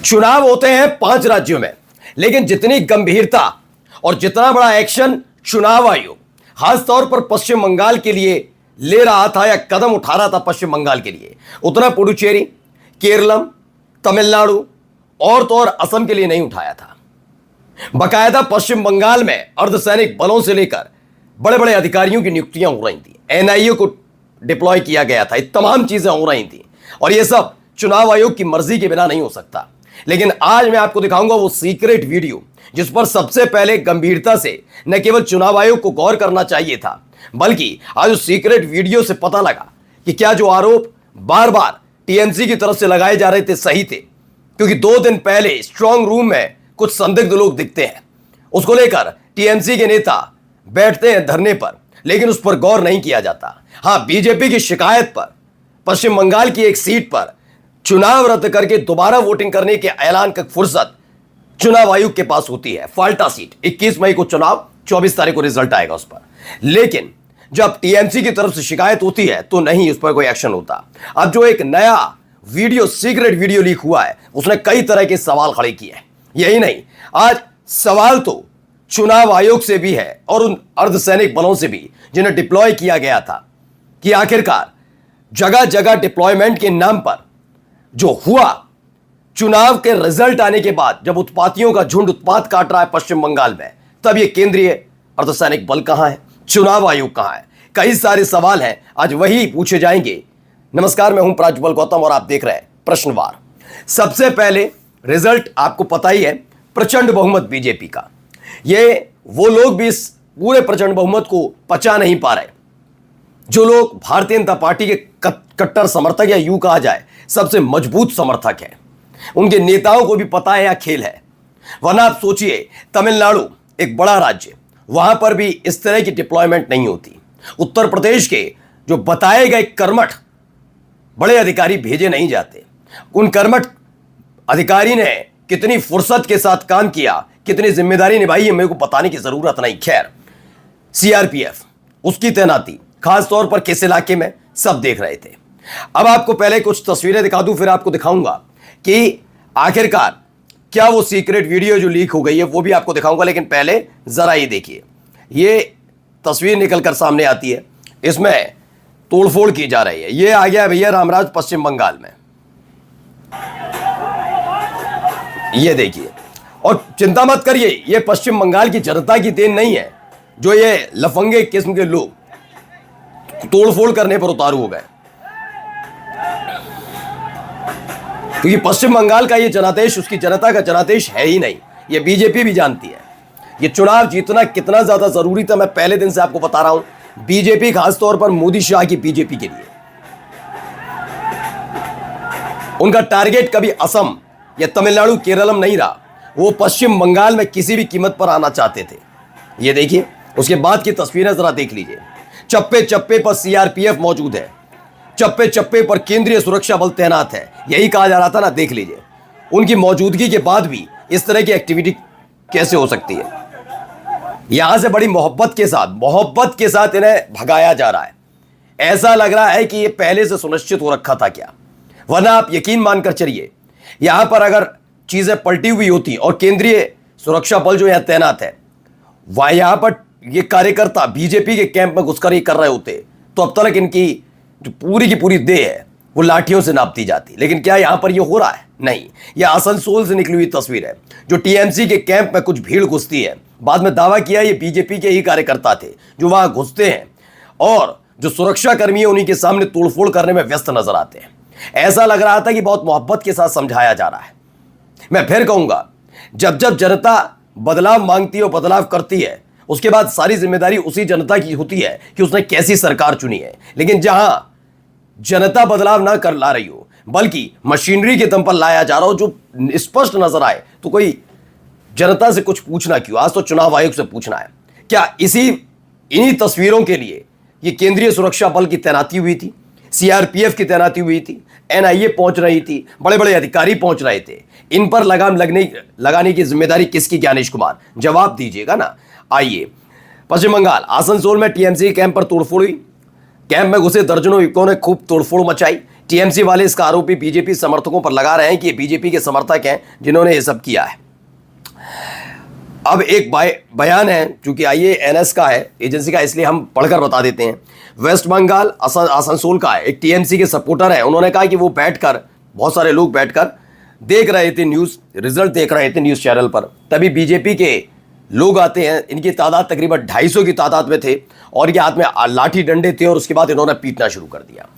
चुनाव होते हैं 5 राज्यों में, लेकिन जितनी गंभीरता और जितना बड़ा एक्शन चुनाव आयोग खासतौर पर पश्चिम बंगाल के लिए ले रहा था या कदम उठा रहा था पश्चिम बंगाल के लिए, उतना पुडुचेरी, केरलम, तमिलनाडु और तो और असम के लिए नहीं उठाया था। बाकायदा पश्चिम बंगाल में अर्धसैनिक बलों से लेकर बड़े बड़े अधिकारियों की नियुक्तियां हो रही थी, एनआईए को डिप्लॉय किया गया था, ये तमाम चीजें हो रही थी और ये सब चुनाव आयोग की मर्जी के बिना नहीं हो सकता। लेकिन आज मैं आपको दिखाऊंगा वो सीक्रेट वीडियो जिस पर सबसे पहले गंभीरता से न केवल चुनाव आयोग को गौर करना चाहिए था, बल्कि आज उस सीक्रेट वीडियो से पता लगा कि क्या जो आरोप बार बार टीएमसी की तरफ से लगाए जा रहे थे सही थे। क्योंकि 2 दिन पहले स्ट्रांग रूम में कुछ संदिग्ध लोग दिखते हैं, उसको लेकर टीएमसी के नेता बैठते हैं धरने पर, लेकिन उस पर गौर नहीं किया जाता। हां, बीजेपी की शिकायत पर पश्चिम बंगाल की एक सीट पर चुनाव रद्द करके दोबारा वोटिंग करने के ऐलान का फुर्सत चुनाव आयोग के पास होती है। फाल्टा सीट 21 मई को चुनाव, 24 तारीख को रिजल्ट आएगा उस पर। लेकिन जब टीएमसी की तरफ से शिकायत होती है तो नहीं, उस पर कोई एक्शन होता। अब जो एक नया वीडियो, सीक्रेट वीडियो लीक हुआ है, उसने कई तरह के सवाल खड़े किए हैं। यही नहीं, आज सवाल तो चुनाव आयोग से भी है और उन अर्धसैनिक बलों से भी जिन्हें डिप्लॉय किया गया था कि आखिरकार जगह जगह डिप्लॉयमेंट के नाम पर जो हुआ, चुनाव के रिजल्ट आने के बाद जब उत्पातियों का झुंड उत्पात काट रहा है पश्चिम बंगाल में, तब ये केंद्रीय अर्धसैनिक बल कहां है, चुनाव आयोग कहां है? कई सारे सवाल हैं, आज वही पूछे जाएंगे। नमस्कार, मैं हूं प्राज्वल गौतम और आप देख रहे हैं प्रश्नवार। सबसे पहले रिजल्ट आपको पता ही है, प्रचंड बहुमत बीजेपी का। ये वो लोग भी इस पूरे प्रचंड बहुमत को पचा नहीं पा रहे जो लोग भारतीय जनता पार्टी के कट्टर समर्थक या यूं कहा जाए सबसे मजबूत समर्थक हैं। उनके नेताओं को भी पता है यह खेल है। वरना आप सोचिए, तमिलनाडु एक बड़ा राज्य, वहां पर भी इस तरह की डिप्लॉयमेंट नहीं होती। उत्तर प्रदेश के जो बताए गए कर्मठ बड़े अधिकारी भेजे नहीं जाते। उन कर्मठ अधिकारी ने कितनी फुर्सत के साथ काम किया, कितनी जिम्मेदारी निभाई है, मेरे को बताने की जरूरत नहीं। खैर, सीआरपीएफ, उसकी तैनाती खासतौर पर किस इलाके में, सब देख रहे थे। अब आपको पहले कुछ तस्वीरें दिखा दूं, फिर आपको दिखाऊंगा कि आखिरकार क्या वो सीक्रेट वीडियो जो लीक हो गई है वो भी आपको दिखाऊंगा। लेकिन पहले जरा ये देखिए, ये तस्वीर निकलकर सामने आती है, इसमें तोड़फोड़ की जा रही है। ये आ गया भैया रामराज पश्चिम बंगाल में, ये देखिए। और चिंता मत करिए, ये पश्चिम बंगाल की जनता की देन नहीं है जो ये लफंगे किस्म के लोग तोड़फोड़ करने पर उतारू हो गए। क्योंकि पश्चिम बंगाल का ये जनादेश उसकी जनता का जनादेश है ही नहीं, ये बीजेपी भी जानती है। ये चुनाव जीतना कितना ज्यादा जरूरी था, मैं पहले दिन से आपको बता रहा हूं। बीजेपी खासतौर पर मोदी शाह की बीजेपी के लिए उनका टारगेट कभी असम या तमिलनाडु, केरलम नहीं रहा। वो पश्चिम बंगाल में किसी भी कीमत पर आना चाहते थे। ये देखिए, उसके बाद की तस्वीरें जरा देख लीजिए। चप्पे चप्पे पर सीआरपीएफ मौजूद है, चप्पे चप्पे पर केंद्रीय सुरक्षा बल तैनात है। यही कहा जा रहा था ना, देख लीजिए। उनकी मौजूदगी के बाद भी इस तरह की एक्टिविटी कैसे हो सकती है? यहां से बड़ी मोहब्बत के साथ इन्हें भगाया जा रहा है। ऐसा लग रहा है कि ये पहले से सुनिश्चित हो रखा था क्या? वरना आप यकीन मानकर चलिए, यहां पर अगर चीजें पलटी हुई होती और केंद्रीय सुरक्षा बल जो यहां तैनात है, वह यहां पर ये कार्यकर्ता बीजेपी के कैंप में घुसकर ये कर रहे होते, तो अब तक इनकी जो पूरी की पूरी देह है वो लाठियों से नापती जाती। लेकिन क्या यहां पर ये हो रहा है? नहीं। यह आसनसोल से निकली हुई तस्वीर है, जो टीएमसी के कैंप में कुछ भीड़ घुसती है। बाद में दावा किया ये बीजेपी के ही कार्यकर्ता थे जो वहां घुसते हैं और जो सुरक्षा कर्मी है उन्हीं के सामने तोड़फोड़ करने में व्यस्त नजर आते हैं। ऐसा लग रहा था कि बहुत मोहब्बत के साथ समझाया जा रहा है। मैं फिर कहूंगा, जब जब जनता बदलाव मांगती है और बदलाव करती है, उसके बाद सारी जिम्मेदारी उसी जनता की होती है कि उसने कैसी सरकार चुनी है। लेकिन जहां जनता बदलाव ना कर ला रही हो, बल्कि मशीनरी के दम पर लाया जा रहा हो जो स्पष्ट नजर आए, तो कोई जनता से कुछ पूछना क्यों? आज तो चुनाव आयोग से पूछना है। क्या इन्हीं तस्वीरों के लिए ये केंद्रीय सुरक्षा बल की तैनाती हुई थी, सीआरपीएफ की तैनाती हुई थी, एनआईए पहुंच रही थी, बड़े बड़े अधिकारी पहुंच रहे थे? इन पर लगाम लगाने की जिम्मेदारी किसकी? ज्ञानेश कुमार, जवाब दीजिएगा ना। आइए, पश्चिम बंगाल आसनसोल में टीएमसी कैंप पर तोड़फोड़ हुई। कैंप में घुसे दर्जनों युवकों ने खूब तोड़फोड़ मचाई। टीएमसी वाले इसका आरोपी बीजेपी समर्थकों पर लगा रहे हैं कि ये बीजेपी के समर्थक हैं जिन्होंने ये सब किया है। अब एक बयान है, चूंकि IANS का है, एजेंसी का, इसलिए हम पढ़कर बता देते हैं। वेस्ट बंगाल आसनसोल का है, एक टीएमसी के सपोर्टर है। उन्होंने कहा कि वो बैठकर, बहुत सारे लोग बैठकर देख रहे थे न्यूज़, रिजल्ट देख रहे थे न्यूज़ चैनल पर, तभी बीजेपी के लोग आते हैं। इनकी तादाद तकरीबन 250 की तादाद में थे और ये हाथ में लाठी डंडे थे और उसके बाद इन्होंने पीटना शुरू कर दिया।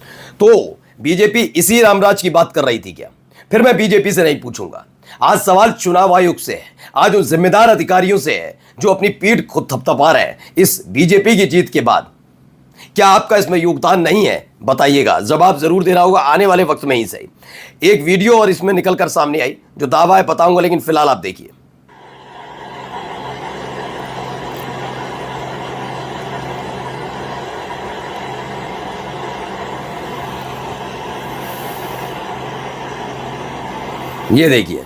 तो बीजेपी इसी रामराज की बात कर रही थी क्या? फिर मैं बीजेपी से नहीं पूछूंगा। आज सवाल चुनाव आयोग से है, आज उन जिम्मेदार अधिकारियों से है जो अपनी पीठ खुद थपथपा रहे हैं इस बीजेपी की जीत के बाद। क्या आपका इसमें योगदान नहीं है? बताइएगा, जवाब जरूर देना होगा आने वाले वक्त में ही सही। एक वीडियो और इसमें निकलकर सामने आई, जो दावा है बताऊंगा, लेकिन फिलहाल आप देखिए। ये देखिए,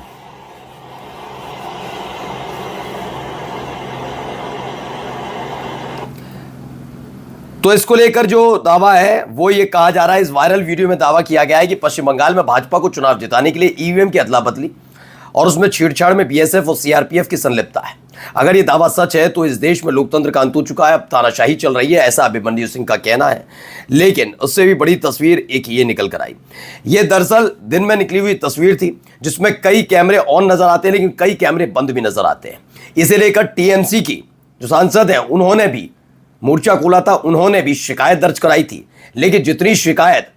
तो इसको लेकर जो दावा है वो ये कहा जा रहा है, इस वायरल वीडियो में दावा किया गया है कि पश्चिम बंगाल में भाजपा को चुनाव जिताने के लिए ईवीएम की अदला बदली और उसमें छेड़छाड़ में बीएसएफ और सीआरपीएफ की संलिप्तता है। अगर ये दावा सच है तो इस देश में लोकतंत्र का अंत हो चुका है, अब तानाशाही चल रही है, ऐसा अभिमन्यु सिंह का कहना है। लेकिन उससे भी बड़ी तस्वीर एक ये निकल कर आई। ये दरअसल दिन में निकली हुई तस्वीर थी जिसमें कई कैमरे ऑन नजर आते हैं लेकिन कई कैमरे बंद भी नजर आते हैं। इसे लेकर टीएमसी की जो सांसद है उन्होंने भी मोर्चा खोला था, उन्होंने भी शिकायत दर्ज कराई थी। लेकिन जितनी शिकायत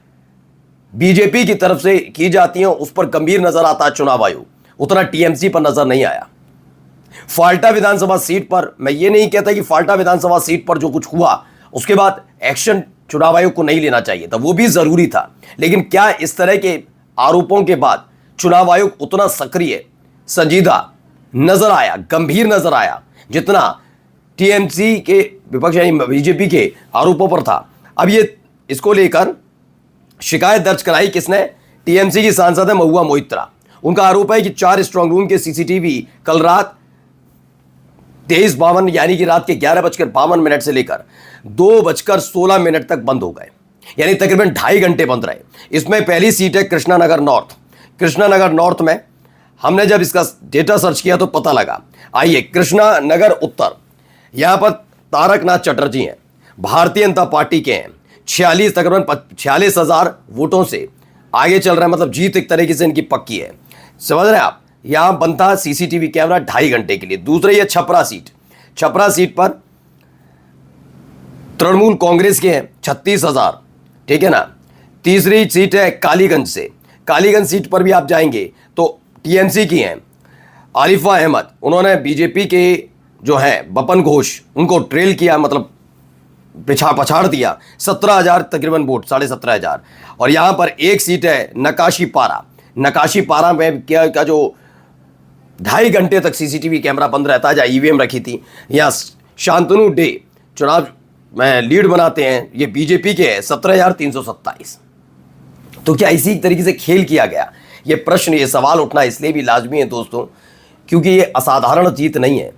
बीजेपी की तरफ से की जाती है उस पर गंभीर नजर आता है चुनाव आयोग, उतना टीएमसी पर नजर नहीं आया। फाल्टा विधानसभा सीट पर, मैं ये नहीं कहता कि फाल्टा विधानसभा सीट पर जो कुछ हुआ उसके बाद एक्शन चुनाव आयोग को नहीं लेना चाहिए था, वो भी जरूरी था। लेकिन क्या इस तरह के आरोपों के बाद चुनाव आयोग उतना सक्रिय, संजीदा नजर आया, गंभीर नजर आया जितना टीएमसी के विपक्ष यानी बीजेपी के आरोपों पर था? अब ये इसको लेकर शिकायत दर्ज कराई किसने? टीएमसी की सांसद है महुआ मोइत्रा। उनका आरोप है कि 4 स्ट्रांग रूम के सीसीटीवी कल रात 23:52 यानी कि रात के 11:52 से लेकर 2:16 तक बंद हो गए, यानी तकरीबन 2.5 घंटे बंद रहे। इसमें पहली सीट है कृष्णानगर नॉर्थ। कृष्णानगर नॉर्थ में हमने जब इसका डेटा सर्च किया तो पता लगा, आइए कृष्णानगर उत्तर, यहां पर तारकनाथ चटर्जी हैं, भारतीय जनता पार्टी के हैं, 46 तकरीबन 46,000 वोटों से आगे चल रहा है, मतलब जीत एक तरीके से इनकी पक्की है। समझ रहे हैं आप? यहां बनता सीसीटीवी कैमरा 2.5 घंटे के लिए। दूसरी है छपरा सीट। छपरा सीट पर तृणमूल कांग्रेस के हैं 36,000, ठीक है ना। तीसरी सीट है कालीगंज से। कालीगंज सीट पर भी आप जाएंगे तो टीएमसी की हैं आरिफा अहमद, उन्होंने बीजेपी के जो हैं बपन घोष उनको ट्रेल किया, मतलब पछाड़ दिया। 17,000 तकरीबन वोट, 17,500। और यहां पर एक सीट है नकाशी पारा। नकाशी पारा में क्या जो 2.5 घंटे तक सीसीटीवी कैमरा बंद रहता है, जहाँ ईवीएम रखी थी। यहाँ शांतनु डे चुनाव में लीड बनाते हैं, ये बीजेपी के हैं 17,327। तो क्या इसी तरीके से खेल किया गया? ये प्रश्न, ये सवाल उठना इसलिए भी लाजमी है दोस्तों क्योंकि ये असाधारण जीत नहीं है।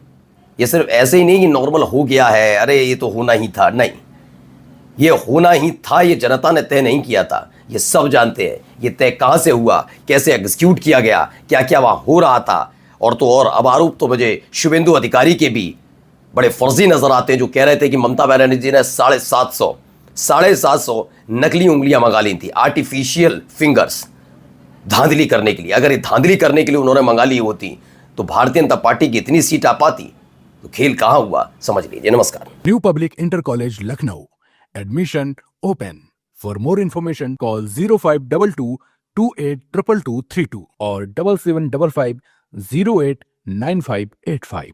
ये सिर्फ ऐसे ही नहीं कि नॉर्मल हो गया है, अरे ये तो होना ही था, नहीं, ये होना ही था, ये जनता ने तय नहीं किया था। ये सब जानते हैं ये तय कहां से हुआ, कैसे एग्जीक्यूट किया गया, क्या क्या वहां हो रहा था। और तो और अब आरोप तो मुझे शुभेंदु अधिकारी के भी बड़े फर्जी नजर आते हैं, जो कह रहे थे कि ममता बनर्जी ने 750 नकली उंगलियां मंगा ली थी, आर्टिफिशियल फिंगर्स, धांधली करने के लिए। अगर ये धांधली करने के लिए उन्होंने मंगा ली होती तो भारतीय जनता पार्टी की इतनी सीट आ पाती? तो खेल कहां हुआ, समझ लीजिए। नमस्कार। New public inter college Lucknow, admission open. For more information call 0522 282232 और 7755 089585।